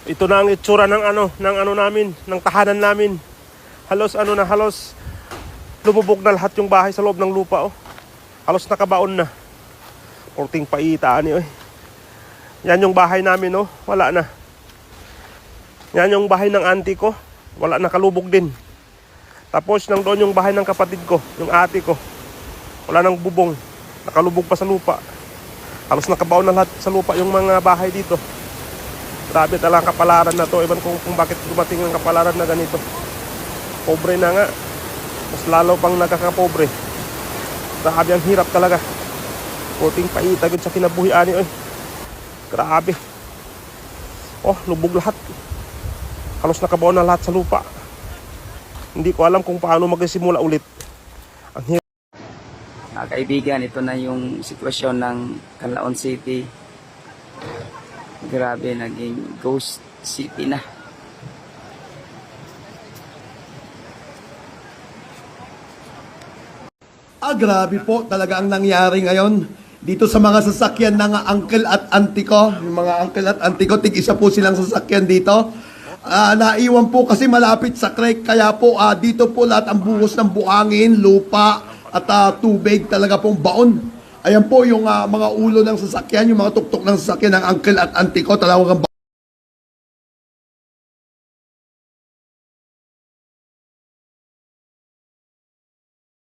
Ito na ang itsura ng namin, ng tahanan namin. Halos halos lumubog na lahat yung bahay sa loob ng lupa, oh. Halos nakabaon na. Porting paita ani, oy. Yan yung bahay namin, oh. Wala na. Yan yung bahay ng auntie ko. Wala, nakalubog din. Tapos nang doon yung bahay ng kapatid ko, yung ate ko. Wala nang bubong. Nakalubog pa sa lupa. Halos nakabaon na lahat sa lupa yung mga bahay dito. Grabe talaga kapalaran na to. Ewan kung bakit dumating ang kapalaran na ganito. Pobre na nga. Mas lalo pang nagkakapobre. Grabe, ang hirap talaga. Puting paita yun sa kinabuhi ani, oy. Grabe. Oh, lubog lahat. Halos nakabaon na lahat sa lupa. Hindi ko alam kung paano magsimula ulit. Ang hirap. Kaibigan, ito na yung sitwasyon ng Canlaon City. Grabe, naging ghost city na. Grabe po talaga ang nangyari ngayon dito sa mga sasakyan ng uncle at auntie ko. Yung mga uncle at auntie ko, tig-isa po silang sasakyan dito. Naiwan po kasi malapit sa creek, kaya po dito po lahat ang buhos ng buhangin, lupa at tubig, talaga pong baon. Ayan po yung mga ulo ng sasakyan, yung mga tuktok ng sasakyan ng uncle at auntie ko, talagang